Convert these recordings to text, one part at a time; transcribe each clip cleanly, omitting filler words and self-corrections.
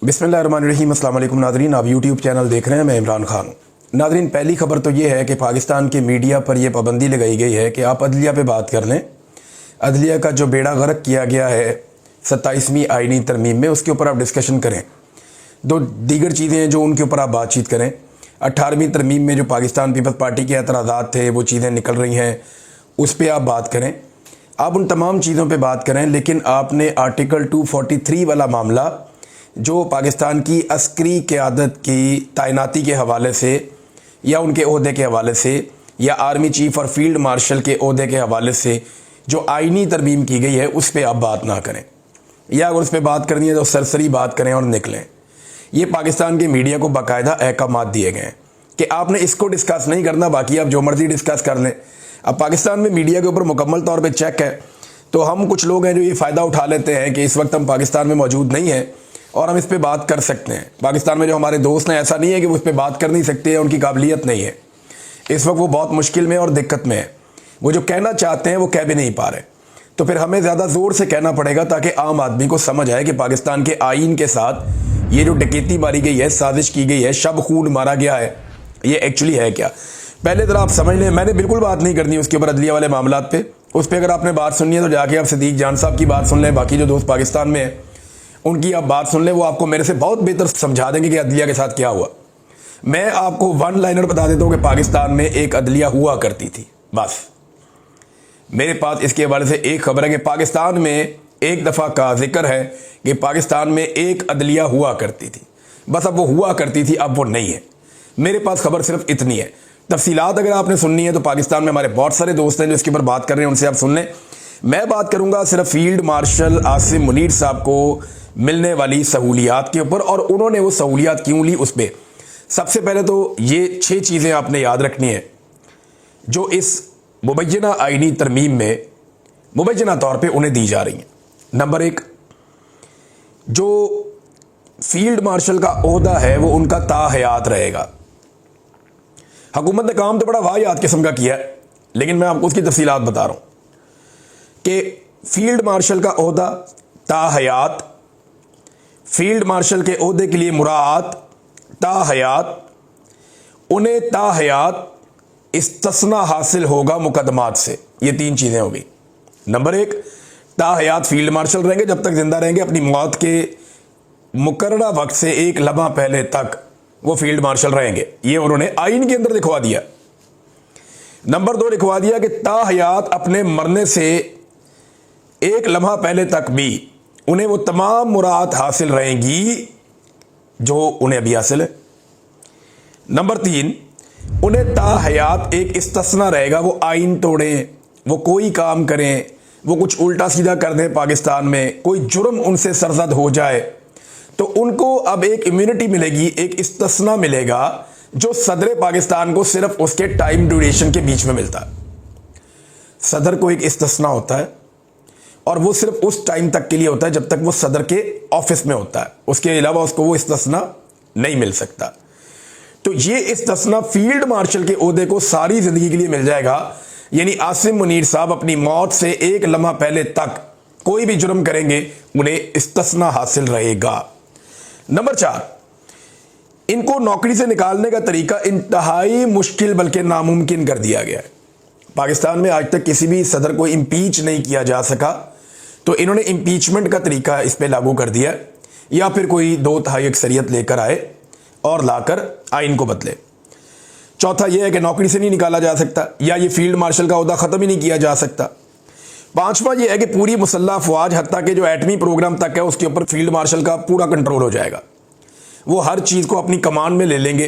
बिस्मिल्लाहिर्रहमानिर्रहीम। अस्सलाम वालेकुम नाज़रीन, आप यूट्यूब चैनल देख रहे हैं, मैं इमरान खान हूँ। नाज़रीन, पहली खबर तो ये है कि पाकिस्तान के मीडिया पर यह पाबंदी लगाई गई है कि आप अदलिया पे बात कर लें। अदलिया का जो बेड़ा गर्क किया गया है 27वीं आइनी तरमीम में, उसके ऊपर आप डिस्कशन करें। दो दीगर चीज़ें हैं जो उनके ऊपर आप बातचीत करें। 18वीं तरमीम में जो पाकिस्तान पीपल्स पार्टी के एतराज़ात थे, वो चीज़ें निकल रही हैं, उस पर आप बात करें। आप उन तमाम चीज़ों पे बात करें, लेकिन आपने आर्टिकल 243 वाला मामला जो पाकिस्तान की अस्करी क़यादत की तैनाती के हवाले से या उनके ओहदे के हवाले से या आर्मी चीफ और फील्ड मार्शल के ओहदे के हवाले से जो आइनी तरमीम की गई है, उस पर आप बात ना करें, या अगर उस पर बात करनी है तो सरसरी बात करें और निकलें। ये पाकिस्तान के मीडिया को बाकायदा अहकामात दिए गए हैं कि आपने इसको डिस्कस नहीं करना, बाकी आप जो मर्ज़ी डिस्कस कर लें। अब पाकिस्तान में मीडिया के ऊपर मुकम्मल तौर पर चेक है, तो हम कुछ लोग हैं जो ये फ़ायदा उठा लेते हैं कि इस वक्त हम पाकिस्तान में मौजूद नहीं हैं और हम इस पे बात कर सकते हैं। पाकिस्तान में जो हमारे दोस्त हैं, ऐसा नहीं है कि वो इस पे बात कर नहीं सकते हैं, उनकी काबिलियत नहीं है। इस वक्त वो बहुत मुश्किल में और दिक्कत में है। वो जो कहना चाहते हैं वो कह भी नहीं पा रहे, तो फिर हमें ज़्यादा ज़ोर से कहना पड़ेगा ताकि आम आदमी को समझ आए कि पाकिस्तान के आइन के साथ ये जो डकैती मारी गई है, साजिश की गई है, शब खून मारा गया है, ये एक्चुअली है क्या। पहले ज़रा आप समझ लें, मैंने बिल्कुल बात नहीं करनी उसके ऊपर, अदलिया वाले मामला पे। उस पर अगर आपने बात सुननी है तो जाके आप सिद्दीक जान साहब की बात सुन लें, बाकी जो दोस्त पाकिस्तान में हैं उनकी आप बात सुन लें, वो आपको मेरे से बहुत बेहतर समझा देंगे कि अदलिया के साथ क्या हुआ। मैं आपको वन लाइनर बता देता हूँ कि पाकिस्तान में एक अदलिया हुआ करती थी, बस। मेरे पास इसके हवाले से एक खबर है कि पाकिस्तान में एक दफ़ा का जिक्र है कि पाकिस्तान में एक अदलिया हुआ करती थी, बस। अब वो हुआ करती थी, अब वो नहीं है। मेरे पास खबर सिर्फ इतनी है। तफसीलात अगर आपने सुननी है तो पाकिस्तान में हमारे बहुत सारे दोस्त हैं जो इसके ऊपर बात कर रहे हैं, उनसे आप सुन लें। मैं बात करूंगा सिर्फ फील्ड मार्शल आसिम मुनीर साहब को मिलने वाली सहूलियात के ऊपर, और उन्होंने वो सहूलियात क्यों ली उस पर। सबसे पहले तो ये 6 चीज़ें आपने याद रखनी है जो इस मुबैना आइनी तरमीम में मुबैना तौर पे उन्हें दी जा रही हैं। नंबर 1, जो फील्ड मार्शल का ओहदा है वो उनका ताहयात रहेगा। हुकूमत ने काम तो बड़ा वाहियात किस्म का किया है, लेकिन मैं आपको उसकी तफसीलात बता रहा हूं कि फील्ड मार्शल का ओहदा ताहयात, फील्ड मार्शल के ओहदे के लिए मुराद ताहयात, उन्हें ताहयात इस्तिस्ना हासिल होगा मुकदमात से। ये 3 चीज़ें हो गई। नंबर 1, ताहयात फील्ड मार्शल रहेंगे जब तक जिंदा रहेंगे, अपनी मौत के मुकर्ररा वक्त से एक लम्हा पहले तक वो फील्ड मार्शल रहेंगे। ये उन्होंने आइन के अंदर लिखवा दिया। नंबर 2 लिखवा दिया कि ताहयात अपने मरने से एक लम्हा पहले तक भी उन्हें वो तमाम मुराद हासिल रहेंगी जो उन्हें अभी हासिल है। नंबर 3, उन्हें ताहयात एक इस्तिस्ना रहेगा, वो आइन तोड़ें, वो कोई काम करें, वो कुछ उल्टा सीधा कर दें, पाकिस्तान में कोई जुर्म उनसे सरजद हो जाए तो उनको अब एक इम्यूनिटी मिलेगी, एक इस्तिस्ना मिलेगा जो सदर पाकिस्तान को सिर्फ उसके टाइम ड्यूरेशन के बीच में मिलता है। सदर को एक इस्तिस्ना होता है और वो सिर्फ उस टाइम तक के लिए होता है जब तक वो सदर के ऑफिस में होता है, उसके अलावा उसको वो इस्तिस्ना नहीं मिल सकता। तो ये इस्तिस्ना फील्ड मार्शल के ओहदे को सारी जिंदगी के लिए मिल जाएगा। यानी आसिम मुनीर साहब अपनी मौत से एक लम्हा पहले तक कोई भी जुर्म करेंगे, उन्हें इस्तिस्ना हासिल रहेगा। नंबर 4, इनको नौकरी से निकालने का तरीका इंतहाई मुश्किल बल्कि नामुमकिन कर दिया गया है। पाकिस्तान में आज तक किसी भी सदर को इम्पीच नहीं किया जा सका, तो इन्होंने इम्पीचमेंट का तरीका इस पे लागू कर दिया, या फिर कोई 2/3 अक्सरियत लेकर आए और लाकर आइन को बदले। चौथा यह है कि नौकरी से नहीं निकाला जा सकता, या ये फील्ड मार्शल का ओहदा ख़त्म ही नहीं किया जा सकता। 5वां यह है कि पूरी मुसल्लह अफवाज हत्ता के जो एटमी प्रोग्राम तक है उसके ऊपर फील्ड मार्शल का पूरा कंट्रोल हो जाएगा। वो हर चीज़ को अपनी कमांड में ले लेंगे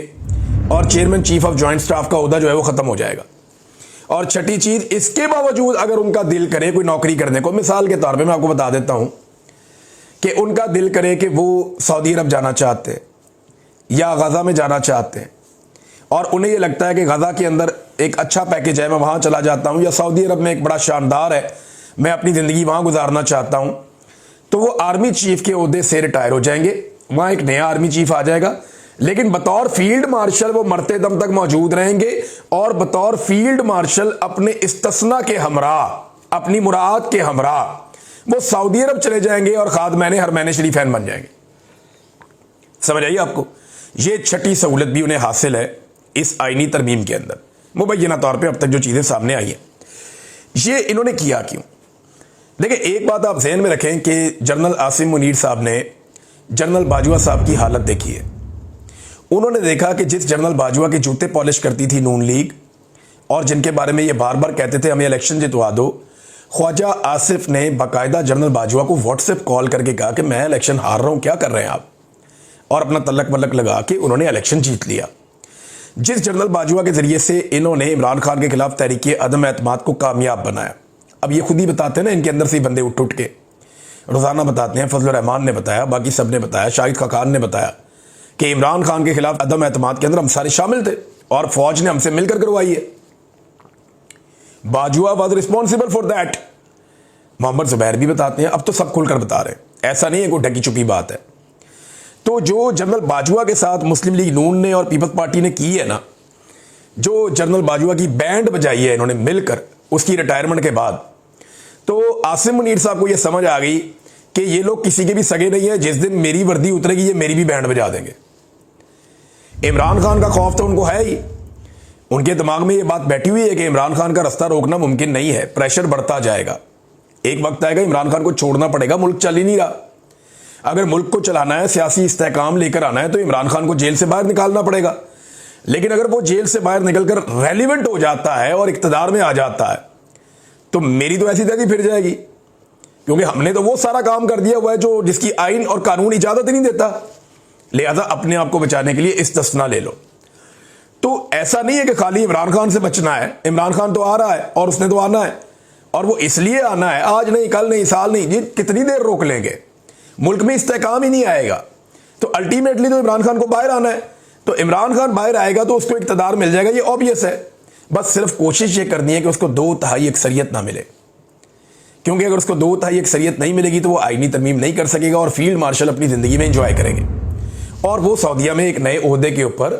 और chairman chief of joint staff का ओहदा जो है वो ख़त्म हो जाएगा। और छठी चीज़, इसके बावजूद अगर उनका दिल करे कोई नौकरी करने को, मिसाल के तौर पे मैं आपको बता देता हूं कि उनका दिल करे कि वो सऊदी अरब जाना चाहते हैं या गज़ा में जाना चाहते हैं, और उन्हें ये लगता है कि गज़ा के अंदर एक अच्छा पैकेज है, मैं वहाँ चला जाता हूँ, या सऊदी अरब में एक बड़ा शानदार है, मैं अपनी ज़िंदगी वहाँ गुजारना चाहता हूँ, तो वो आर्मी चीफ के ओहदे से रिटायर हो जाएंगे, वहाँ एक नया आर्मी चीफ आ जाएगा, लेकिन बतौर फील्ड मार्शल वो मरते दम तक मौजूद रहेंगे, और बतौर फील्ड मार्शल अपने इस्तिस्ना के हमरा, अपनी मुराद के हमरा वो सऊदी अरब चले जाएंगे और खादमैन हरमैन शरीफैन बन जाएंगे। समझ आई आपको? ये छठी सहूलत भी उन्हें हासिल है इस आईनी तरमीम के अंदर। मुबैना तौर पे अब तक जो चीज़ें सामने आई हैं, ये इन्होंने किया क्यों? देखिए, एक बात आप जहन में रखें कि जनरल आसिम मुनीर साहब ने जनरल बाजवा साहब की हालत देखी है। उन्होंने देखा कि जिस जनरल बाजवा के जूते पॉलिश करती थी नून लीग, और जिनके बारे में ये बार बार कहते थे हमें इलेक्शन जितवा दो, ख्वाजा आसिफ ने बाकायदा जनरल बाजवा को व्हाट्सएप कॉल करके कहा कि मैं इलेक्शन हार रहा हूं, क्या कर रहे हैं आप, और अपना तलक मलक लगा के उन्होंने इलेक्शन जीत लिया। जिस जनरल बाजवा के जरिए से इन्होंने इमरान खान के खिलाफ तहरीक अदम एतमाद को कामयाब बनाया। अब ये खुद ही बताते हैं ना, इनके अंदर से बंदे उठ उठ के रोजाना बताते हैं। फजल रहमान ने बताया, बाकी सब ने बताया, शाहिद खाकान ने बताया कि इमरान खान के खिलाफ अदम एतमाद के अंदर हम सारे शामिल थे और फौज ने हमसे मिलकर करवाई है। Bajwa was responsible for that. Mohammed Zubair भी बताते हैं, अब तो सब खुलकर बता रहे हैं, ऐसा नहीं है कोई ढकी छुपी बात है। तो जो जनरल बाजवा के साथ मुस्लिम लीग नून ने और पीपल्स पार्टी ने की है ना, जो जनरल बाजवा की बैंड बजाई है इन्होंने मिलकर उसकी रिटायरमेंट के बाद, तो आसिम मुनीर साहब को यह समझ आ गई कि ये लोग किसी के भी सगे नहीं है, जिस दिन मेरी वर्दी उतरेगी ये मेरी भी बैंड बजा देंगे। इमरान खान का खौफ तो उनको है ही, उनके दिमाग में ये बात बैठी हुई है कि इमरान खान का रास्ता रोकना मुमकिन नहीं है, प्रेशर बढ़ता जाएगा, एक वक्त आएगा इमरान खान को छोड़ना पड़ेगा, मुल्क चल ही नहीं रहा। अगर मुल्क को चलाना है, सियासी इस्तेहकाम लेकर आना है, तो इमरान खान को जेल से बाहर निकालना पड़ेगा। लेकिन अगर वो जेल से बाहर निकलकर रेलिवेंट हो जाता है और इक्तदार में आ जाता है, तो मेरी तो ऐसी तक फिर जाएगी, क्योंकि हमने तो वो सारा काम कर दिया हुआ है जो जिसकी आइन और कानून इजाजत ही नहीं देता। लिहाजा अपने आप को बचाने के लिए इस्तिस्ना ले लो। तो ऐसा नहीं है कि खाली इमरान खान से बचना है, इमरान खान तो आ रहा है और उसने तो आना है, और वो इसलिए आना है, आज नहीं, कल नहीं, साल नहीं, जी कितनी देर रोक लेंगे, मुल्क में इस्तेहकाम ही नहीं आएगा। तो अल्टीमेटली तो इमरान खान को बाहर आना है, तो इमरान खान बाहर आएगा तो उसको इक़्तिदार मिल जाएगा, ये ऑब्वियस है। बस सिर्फ कोशिश ये करनी है कि उसको 2/3 अक्सरियत ना मिले, क्योंकि अगर उसको 2/3 अक्सरियत नहीं मिलेगी तो वो आईनी तरमीम नहीं कर सकेगा और फील्ड मार्शल अपनी ज़िंदगी में इंजॉय करेंगे, और वो सऊदीया में एक नए ओहदे के ऊपर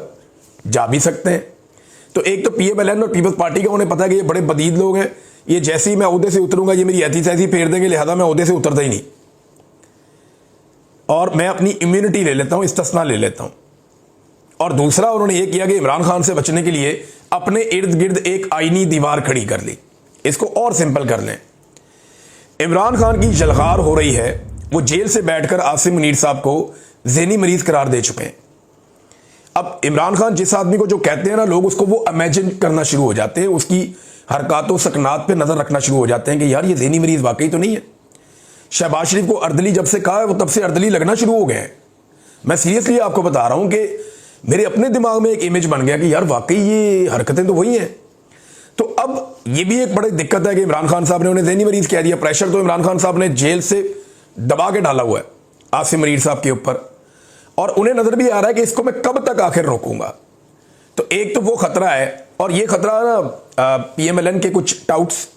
जा भी सकते हैं। तो एक तो PMLN और पीपल्स पार्टी का उन्हें पता है कि ये बड़े बदीद लोग हैं, ये जैसे ही मैं ओहदे से उतरूंगा ये मेरी ऐसी तैसी फेर देंगे, लिहाजा मैं ओहदे से उतरता ही नहीं, और मैं अपनी इम्यूनिटी ले लेता हूं, इस्तिस्ना ले लेता हूं। और दूसरा उन्होंने ये किया कि इमरान खान से बचने के लिए अपने इर्द गिर्द एक आईनी दीवार खड़ी कर ली। इसको और सिंपल कर लें, इमरान खान की जलगार हो रही है, वो जेल से बैठकर आसिम मुनीर साहब को ज़हनी मरीज करार दे चुके हैं। अब इमरान खान जिस आदमी को जो कहते हैं ना लोग, उसको वो इमेजिन करना शुरू हो जाते हैं, उसकी हरकतों सकनात पे नजर रखना शुरू हो जाते हैं कि यार ये ज़हनी मरीज वाकई तो नहीं है। शहबाज शरीफ को अर्दली जब से कहा है वो तब से अर्दली लगना शुरू हो गए हैं। मैं सीरियसली आपको बता रहा हूं कि मेरे अपने दिमाग में एक इमेज बन गया कि यार वाकई ये हरकतें तो वही हैं। तो अब ये भी एक बड़ी दिक्कत है कि इमरान खान साहब ने उन्हें ज़हनी मरीज कह दिया। प्रेशर तो इमरान खान साहब ने जेल से दबा के डाला हुआ है आसिम मुनीर साहब के ऊपर, और उन्हें नजर भी आ रहा है कि इसको मैं कब तक आखिर रोकूंगा। तो एक तो वो खतरा है, और ये खतरा ना PMLN के कुछ टाउट्स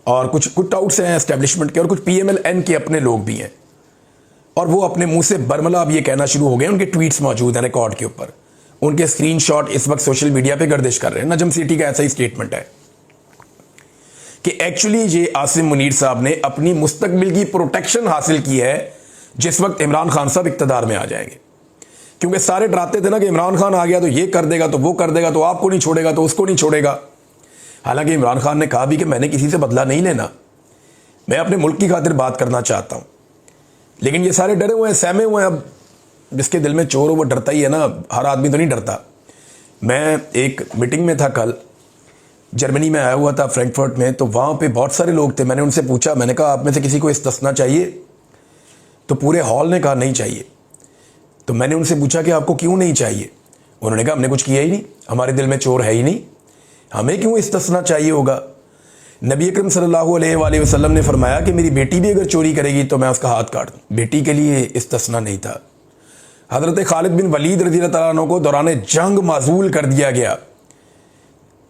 और कुछ टाउट्स हैं एस्टेब्लिशमेंट के, और कुछ PMLN के अपने लोग भी हैं, और वो अपने मुंह से बरमला अब ये कहना शुरू हो गए। उनके ट्वीट्स मौजूद हैं रिकॉर्ड के ऊपर, उनके स्क्रीनशॉट इस वक्त सोशल मीडिया पे गर्दिश कर रहे हैं। नजम सिटी का ऐसा ही स्टेटमेंट है कि एक्चुअली ये आसिम मुनीर साहब ने अपनी मुस्तकबिल की प्रोटेक्शन हासिल की है जिस वक्त इमरान खान साहब इक्तदार में आ जाएंगे, क्योंकि सारे डराते थे ना कि इमरान खान आ गया तो ये कर देगा, तो वो कर देगा, तो आपको नहीं छोड़ेगा, तो उसको नहीं छोड़ेगा। हालांकि इमरान खान ने कहा भी कि मैंने किसी से बदला नहीं लेना, मैं अपने मुल्क की खातिर बात करना चाहता हूं। लेकिन ये सारे डरे हुए हैं, सहमे हुए हैं। अब जिसके दिल में चोर हो वो डरता ही है ना, हर आदमी तो नहीं डरता। मैं एक मीटिंग में था कल, जर्मनी में आया हुआ था फ्रैंकफर्ट में, तो वहाँ पे बहुत सारे लोग थे। मैंने उनसे पूछा, मैंने कहा आप में से किसी को इस्तिस्ना चाहिए? तो पूरे हॉल ने कहा नहीं चाहिए। तो मैंने उनसे पूछा कि आपको क्यों नहीं चाहिए? उन्होंने कहा हमने कुछ किया ही नहीं, हमारे दिल में चोर है ही नहीं, हमें क्यों इस्तिस्ना चाहिए होगा। नबी अकरम सल्लल्लाहु अलैहि वसल्लम ने फरमाया कि मेरी बेटी भी अगर चोरी करेगी तो मैं उसका हाथ काट दूं। बेटी के लिए इस्तिस्ना नहीं था। हज़रत खालिद बिन वलीद रज़ी अल्लाह तआला अन्हु को दौरान जंग माजूल कर दिया गया।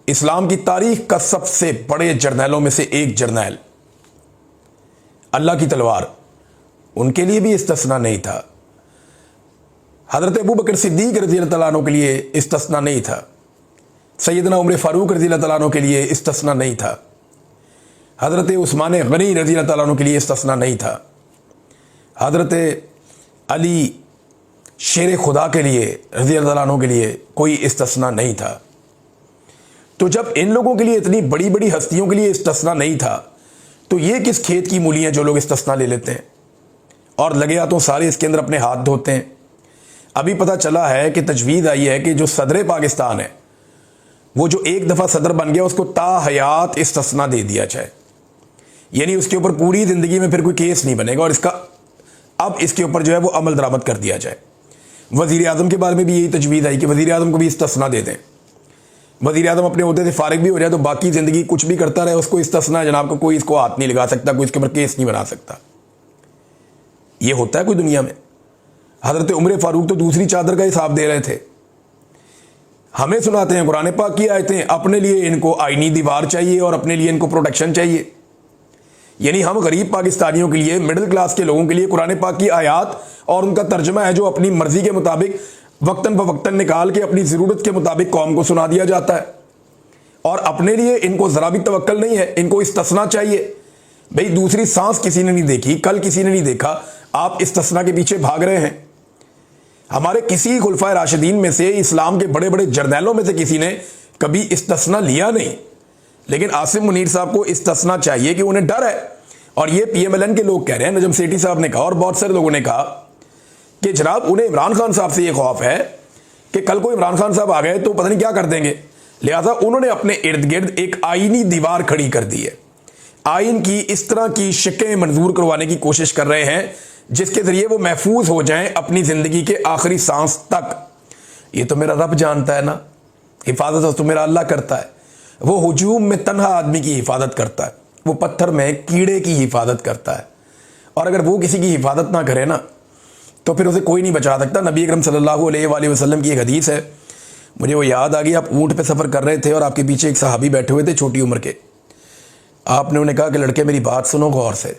इस्लाम की तारीख का सबसे बड़े जर्नैलों में से एक जर्नैल, अल्लाह की तलवार, उनके लिए भी इस्तिस्ना नहीं था। हज़रत अबू बकर सिद्दीक रज़ी अल्लाह तआला अन्हु के लिए इस्तिस्ना नहीं था। सैयदना उमर फारूक रज़ी अल्लाह तआला अन्हु के लिए इस्तिस्ना नहीं था। हज़रत उस्मान गनी रज़ी अल्लाह तआला अन्हु के लिए इस्तिस्ना नहीं था। हज़रत अली शेर खुदा के लिए, रज़ी अल्लाह अन्हु के लिए कोई इस्तिस्ना नहीं था। तो जब इन लोगों के लिए, इतनी बड़ी बड़ी हस्तियों के लिए इस्तिस्ना नहीं था, तो ये किस खेत की मूली हैं जो लोग इस्तिस्ना ले लेते हैं और लगे हाथों सारे इसके अंदर अपने हाथ धोते हैं। अभी पता चला है कि तजवीज़ आई है कि जो सदर पाकिस्तान है, वो जो एक दफ़ा सदर बन गया, उसको ताहयात इस्तिस्ना दे दिया जाए, यानी उसके ऊपर पूरी ज़िंदगी में फिर कोई केस नहीं बनेगा और अब इसके ऊपर जो है वो अमल दरामद कर दिया जाए। वज़ीर आज़म के बारे में भी यही तजवीज़ आई कि वज़ीर आज़म को भी इस्तिस्ना दे दें। वज़ीर आज़म अपने ओहदे से फारिग भी हो जाए तो बाकी ज़िंदगी कुछ भी करता रहे, उसको इस्तिस्ना जनाब को कोई इसको हाथ नहीं लगा सकता, कोई इसके ऊपर केस नहीं बना सकता। ये होता है कोई दुनिया में? हज़रत उमर फ़ारूक तो दूसरी चादर का हिसाब दे रहे थे। हमें सुनाते हैं कुरान पाक की आयतें, अपने लिए इनको आईनी दीवार चाहिए और अपने लिए इनको प्रोटेक्शन चाहिए। यानी हम गरीब पाकिस्तानियों के लिए, मिडिल क्लास के लोगों के लिए कुरान पाक की आयात और उनका तर्जमा है जो अपनी मर्जी के मुताबिक वक्तन फ़वक्तन निकाल के अपनी ज़रूरत के मुताबिक कौम को सुना दिया जाता है, और अपने लिए इनको ज़रा भी तवक्कल नहीं है, इनको इस्तिस्ना चाहिए। भाई दूसरी सांस किसी ने नहीं देखी, कल किसी ने नहीं देखा, आप इस्तिस्ना के पीछे भाग रहे हैं। हमारे किसी खुलफाए राशिदीन में से, इस्लाम के बड़े बड़े जर्नैलों में से किसी ने कभी इस्तिस्ना लिया नहीं, लेकिन आसिम मुनीर साहब को इस्तिस्ना चाहिए कि उन्हें डर है। और ये PMLN के लोग कह रहे हैं, नजम सेठी साहब ने कहा और बहुत सारे लोगों ने कहा कि जनाब उन्हें इमरान खान साहब से ये खौफ है कि कल को इमरान खान साहब आ गए तो पता नहीं क्या कर देंगे, लिहाजा उन्होंने अपने इर्द गिर्द एक आईनी दीवार खड़ी कर दी है। आइन की इस तरह की शिकें मंजूर करवाने की कोशिश कर रहे हैं जिसके जरिए वो महफूज हो जाएं अपनी जिंदगी के आखिरी सांस तक। ये तो मेरा रब जानता है ना, हिफाजत तो मेरा अल्लाह करता है। वो हुजूम में तन्हा आदमी की हिफाजत करता है, वो पत्थर में कीड़े की हिफाजत करता है, और अगर वो किसी की हिफाजत ना करे ना तो फिर उसे कोई नहीं बचा सकता। नबी अकरम सल्लल्लाहु अलैहि वसल्लम की एक हदीस है, मुझे वो याद आ गई। आप ऊँट पे सफ़र कर रहे थे और आपके पीछे एक सहाबी बैठे हुए थे छोटी उम्र के। आपने उन्हें कहा कि लड़के मेरी बात सुनो गौर से,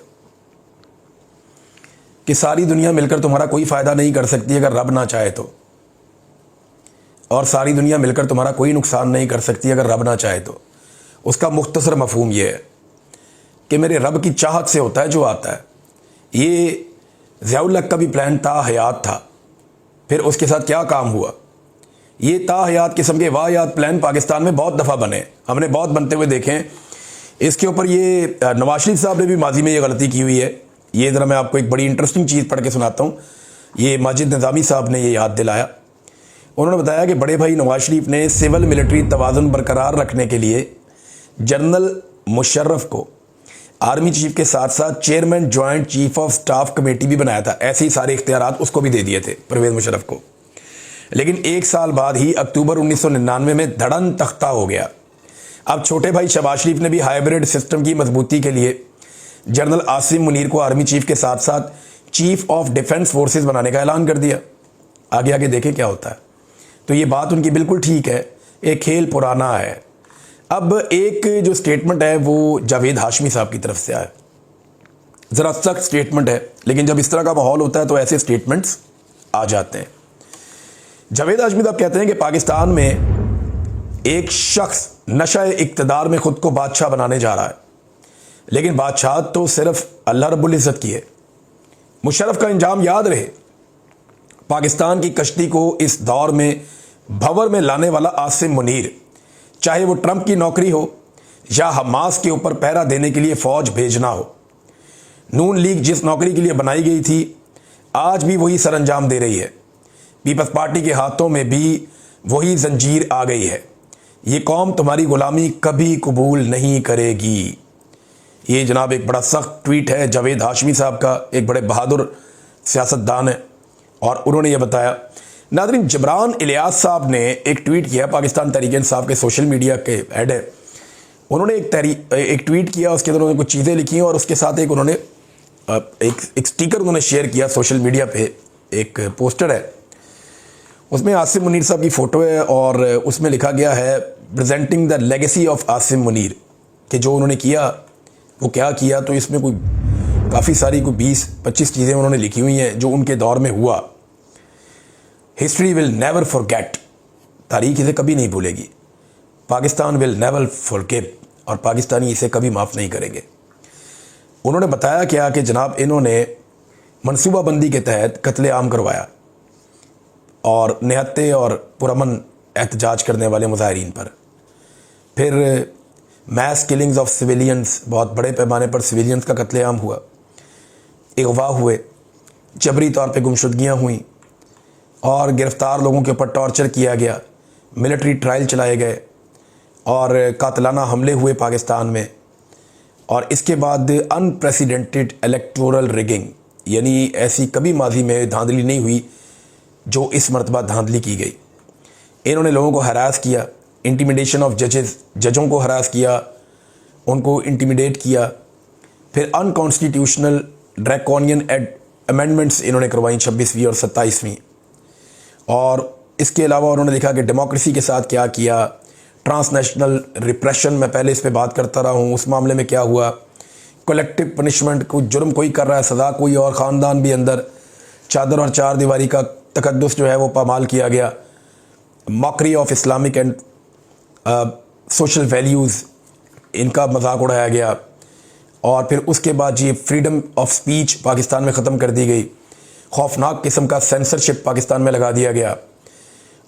कि सारी दुनिया मिलकर तुम्हारा कोई फ़ायदा नहीं कर सकती अगर रब ना चाहे तो, और सारी दुनिया मिलकर तुम्हारा कोई नुकसान नहीं कर सकती अगर रब ना चाहे तो। उसका मुख्तसर मफहूम ये है कि मेरे रब की चाहत से होता है जो आता है। ये ज़ियाउल हक का भी प्लान ताहयात था, फिर उसके साथ क्या काम हुआ। ये ताहयात किस्म के वाहियात प्लान पाकिस्तान में बहुत दफ़ा बने, हमने बहुत बनते हुए देखे हैं। इसके ऊपर ये नवाज शरीफ साहब ने भी माजी में ये गलती की हुई है। ये ज़रा मैं आपको एक बड़ी इंटरेस्टिंग चीज़ पढ़ के सुनाता हूँ। ये माजिद निज़ामी साहब ने ये याद दिलाया। उन्होंने बताया कि बड़े भाई नवाज शरीफ ने सिविल मिलिट्री तवाज़ुन बरकरार रखने के लिए जनरल मुशर्रफ को आर्मी चीफ के साथ साथ chairman joint chief of staff committee भी बनाया था। ऐसे ही सारे इख्तियारात उसको भी दे दिए थे परवेज़ मुशर्रफ को। लेकिन एक साल बाद ही अक्टूबर 1999 में धड़न तख्ता हो गया। अब छोटे भाई शहबाज शरीफ ने भी हाइब्रिड सिस्टम की मजबूती के लिए जनरल आसिम मुनीर को आर्मी चीफ के साथ साथ चीफ ऑफ डिफेंस फोर्सेस बनाने का ऐलान कर दिया। आगे आगे देखें क्या होता है। तो ये बात उनकी बिल्कुल ठीक है, एक खेल पुराना है। अब एक जो स्टेटमेंट है वो जावेद हाशमी साहब की तरफ से आया, ज़रा सख्त स्टेटमेंट है, लेकिन जब इस तरह का माहौल होता है तो ऐसे स्टेटमेंट्स आ जाते हैं। जावेद हाशमी साहब कहते हैं कि पाकिस्तान में एक शख्स नशा इक़्तिदार में ख़ुद को बादशाह बनाने जा रहा है, लेकिन बादशाह तो सिर्फ अल्लाह रब्बुल इज़्ज़त की है। मुशर्रफ का इंजाम याद रहे, पाकिस्तान की कश्ती को इस दौर में भंवर में लाने वाला आसिम मुनीर, चाहे वो ट्रंप की नौकरी हो या हमास के ऊपर पहरा देने के लिए फ़ौज भेजना हो। नून लीग जिस नौकरी के लिए बनाई गई थी आज भी वही सर अंजाम दे रही है। पीपल्स पार्टी के हाथों में भी वही जंजीर आ गई है। ये कौम तुम्हारी गुलामी कभी कबूल नहीं करेगी। ये जनाब एक बड़ा सख्त ट्वीट है जावेद हाशमी साहब का, एक बड़े बहादुर सियासतदान है, और उन्होंने ये बताया। नाज़रीन, जबरान इलियास साहब ने एक ट्वीट किया, पाकिस्तान तहरीक इंसाफ के सोशल मीडिया के हेड है। उन्होंने एक ट्वीट किया, उसके अंदर उन्होंने कुछ चीज़ें लिखी और उसके साथ उन्होंने एक स्टिकर उन्होंने शेयर किया सोशल मीडिया पे। एक पोस्टर है, उसमें आसिम मुनीर साहब की फ़ोटो है और उसमें लिखा गया है presenting the legacy of Asim Munir, कि जो उन्होंने किया वो क्या किया। तो इसमें कोई काफ़ी सारी कोई 20-25 चीज़ें उन्होंने लिखी हुई हैं जो उनके दौर में हुआ। हिस्ट्री विल नेवर फॉरगेट, तारीख इसे कभी नहीं भूलेगी। पाकिस्तान विल नेवर फॉरगिव, और पाकिस्तानी इसे कभी माफ़ नहीं करेंगे। उन्होंने बताया क्या कि जनाब इन्होंने मनसूबाबंदी के तहत कत्ले आम करवाया। और निहत्थे और पुरअमन एहतजाज करने वाले मुजाहिरीन पर। फिर मैस किलिंग्स ऑफ सिविलियंस, बहुत बड़े पैमाने पर सिविलियंस का कत्लेआम हुआ, अगवा हुए, जबरी तौर पे गुमशुदगियाँ हुई और गिरफ़्तार लोगों के ऊपर टॉर्चर किया गया, मिलिट्री ट्रायल चलाए गए और कातलाना हमले हुए पाकिस्तान में। और इसके बाद अनप्रेसिडेंटेड इलेक्टोरल रिगिंग, यानी ऐसी कभी माजी में धांधली नहीं हुई जो इस मरतबा धांधली की गई। इन्होंने लोगों को हरास किया, इंटिमिडेशन ऑफ जजेस, जजों को हरास किया, उनको इंटिमिडेट किया। फिर अनकॉन्स्टिट्यूशनल ड्रैकोनियन अमेंडमेंट्स इन्होंने करवाई 26वीं और 27वीं। और इसके अलावा उन्होंने देखा कि डेमोक्रेसी के साथ क्या किया, ट्रांसनेशनल रिप्रेशन, मैं पहले इस पे बात करता रहा हूँ, उस मामले में क्या हुआ, कलेक्टिव पनिशमेंट, को जुर्म कोई कर रहा है सज़ा कोई और, ख़ानदान भी अंदर, चादर और चार दीवारी का तकद्दुस जो है वो पामाल किया गया, mockery of Islamic and social values, इनका मजाक उड़ाया गया। और फिर उसके बाद ये फ्रीडम ऑफ स्पीच पाकिस्तान में ख़त्म कर दी गई, खौफनाक किस्म का सेंसरशिप पाकिस्तान में लगा दिया गया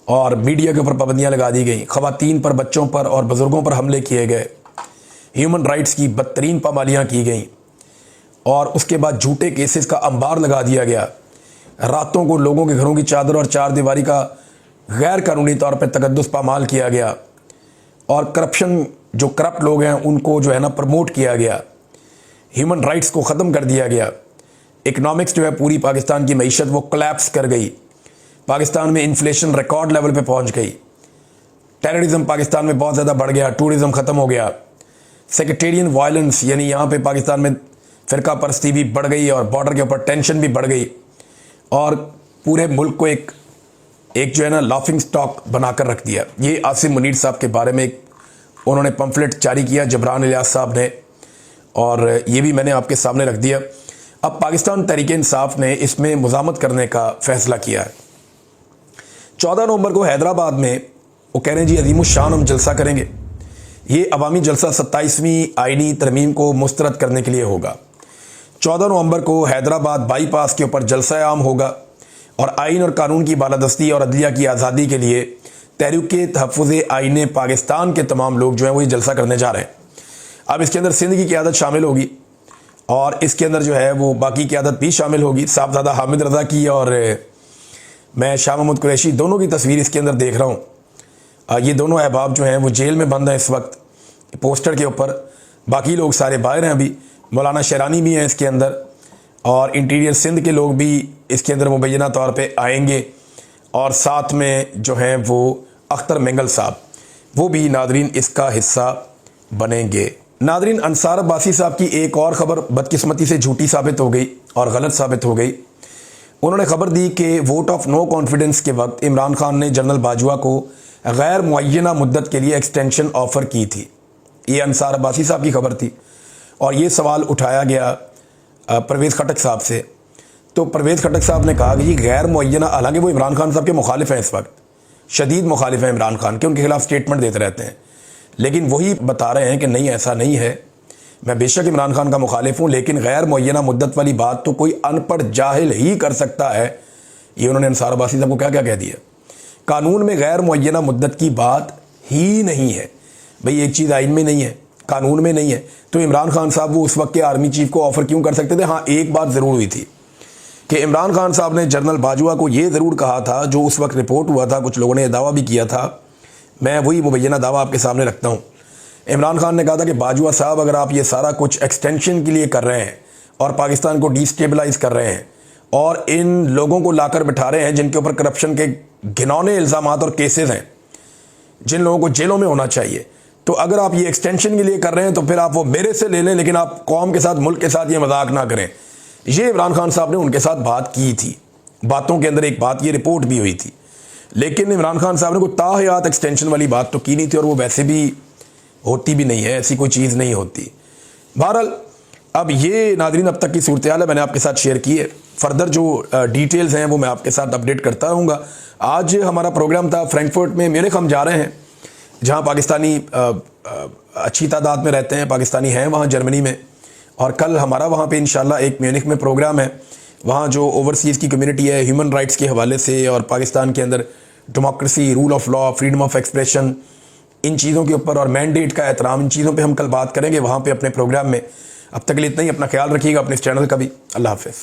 और मीडिया के ऊपर पाबंदियाँ लगा दी गई, ख़वातीन पर, बच्चों पर और बुज़ुर्गों पर हमले किए गए, ह्यूमन राइट्स की बदतरीन पामालियाँ की गई। और उसके बाद झूठे केसेस का अंबार लगा दिया गया, रातों को लोगों के घरों की चादर और चार दीवारी का गैर कानूनी तौर पर तकद्दुस पामाल किया गया और करप्शन, जो करप्ट लोग हैं उनको जो है ना प्रमोट किया गया, ह्यूमन राइट्स को ख़त्म कर दिया गया। इकनॉमिक्स जो है पूरी पाकिस्तान की मईशत वो कोलैप्स कर गई, पाकिस्तान में इन्फ्लेशन रिकॉर्ड लेवल पे पहुंच गई, टेररिज्म पाकिस्तान में बहुत ज़्यादा बढ़ गया, टूरिज़म ख़त्म हो गया, सेक्टेरियन वायलेंस यानी यहाँ पे पाकिस्तान में फ़िरका परस्ती भी बढ़ गई और बॉर्डर के ऊपर टेंशन भी बढ़ गई और पूरे मुल्क को एक जो है ना लाफिंग स्टॉक बनाकर रख दिया। ये आसिम मुनीर साहब के बारे में एक उन्होंने पम्फलेट जारी किया, जबरान इलियास साहब ने, और ये भी मैंने आपके सामने रख दिया। अब पाकिस्तान तहरीक इंसाफ ने इसमें मुज़ामत करने का फ़ैसला किया है। 14 नवंबर को हैदराबाद में वो कह रहे हैं जी अज़ीमुश्शान हम जलसा करेंगे। ये अवामी जलसा 27वीं आइनी तरमीम को मुस्तरद करने के लिए होगा। 14 नवंबर को हैदराबाद बाईपास के ऊपर जलसा आम होगा और आइन और कानून की बालादस्ती और अदलिया की आज़ादी के लिए तहरीक तहफ़्फ़ुज़ आइन पाकिस्तान के तमाम लोग जो हैं वो ये जलसा करने जा रहे हैं। अब इसके अंदर सिंध की क़यादत शामिल होगी और इसके अंदर जो है वो बाकी क़यादत भी शामिल होगी, साहबज़ादा हामिद रज़ा की और मैं शाह महमूद कुरैशी दोनों की तस्वीर इसके अंदर देख रहा हूँ। ये दोनों अहबाब जो हैं वो जेल में बंद हैं इस वक्त पोस्टर के ऊपर, बाकी लोग सारे बाहर हैं अभी, मौलाना शरानी भी हैं इसके अंदर और इंटीरियर सिंध के लोग भी इसके अंदर मुबैना तौर पे आएंगे और साथ में जो हैं वो अख्तर मेंगल साहब वो भी नादरीन इसका हिस्सा बनेंगे। नादरीन, अंसार अब्बासी साहब की एक और ख़बर बदकिस्मती से झूठी साबित हो गई और गलत साबित हो गई। उन्होंने खबर दी कि वोट ऑफ नो कॉन्फिडेंस के वक्त इमरान खान ने जनरल बाजवा को गैर मुअय्यना मुद्दत के लिए एक्सटेंशन ऑफ़र की थी। ये अंसार अब्बासी साहब की खबर थी और ये सवाल उठाया गया परवेज़ खटक साहब से। तो परवेज़ खटक साहब ने कहा कि ये गैर मुअय्यना, हालांकि वो इमरान खान साहब के मुखालिफ हैं, इस वक्त शदीद मुखालिफ हैं इमरान खान के, उनके खिलाफ स्टेटमेंट देते रहते हैं, लेकिन वही बता रहे हैं कि नहीं ऐसा नहीं है, मैं बेशक इमरान खान का मुखालिफ हूँ लेकिन गैर मुअय्यना मुद्दत वाली बात तो कोई अनपढ़ जाहिल ही कर सकता है। ये उन्होंने अंसार अब्बासी साहब को क्या क्या कह दिया। कानून में गैर मुअय्यना मुद्दत की बात ही नहीं है भाई, एक चीज़ आइन में नहीं है, कानून में नहीं है, तो इमरान खान साहब वो उस वक्त के आर्मी चीफ को ऑफ़र क्यों कर सकते थे। हाँ, एक बात ज़रूर हुई थी कि इमरान खान साहब ने जनरल बाजवा को ये ज़रूर कहा था, जो उस वक्त रिपोर्ट हुआ था, कुछ लोगों ने दावा भी किया था, मैं वही मुबैना दावा आपके सामने रखता हूँ। इमरान खान ने कहा था कि बाजवा साहब अगर आप ये सारा कुछ एक्सटेंशन के लिए कर रहे हैं और पाकिस्तान को डिस्टेबलाइज कर रहे हैं और इन लोगों को लाकर बिठा रहे हैं जिनके ऊपर करप्शन के घिनौने इल्ज़ामात और केसेस हैं, जिन लोगों को जेलों में होना चाहिए, तो अगर आप ये एक्सटेंशन के लिए कर रहे हैं तो फिर आप वो मेरे से ले लें, लेकिन आप कौम के साथ, मुल्क के साथ ये मजाक ना करें। ये इमरान खान साहब ने उनके साथ बात की थी, बातों के अंदर एक बात, ये रिपोर्ट भी हुई थी, लेकिन इमरान खान साहब ने कोई ताहयात एक्सटेंशन वाली बात तो की नहीं थी और वो वैसे भी होती भी नहीं है, ऐसी कोई चीज़ नहीं होती। बहरहाल अब ये नादरीन अब तक की सूरत हाल है, मैंने आपके साथ शेयर की है। फर्दर जो डिटेल्स हैं वो मैं आपके साथ अपडेट करता रहूँगा। आज हमारा प्रोग्राम था फ्रैंकफर्ट में, म्यूनिख हम जा रहे हैं, जहाँ पाकिस्तानी अच्छी तादाद में रहते हैं, पाकिस्तानी हैं वहाँ जर्मनी में, और कल हमारा वहाँ पे इंशाल्लाह एक म्यूनिख में प्रोग्राम है, वहाँ जो ओवरसीज़ की कम्युनिटी है ह्यूमन राइट्स के हवाले से और पाकिस्तान के अंदर democracy, rule of law, freedom of expression, इन चीज़ों के ऊपर और मैंडेट का एहतराम, इन चीज़ों पे हम कल बात करेंगे वहाँ पे अपने प्रोग्राम में। अब तक के लिए इतना ही। अपना ख्याल रखिएगा, अपने इस चैनल का भी। अल्लाह हाफ़िज़।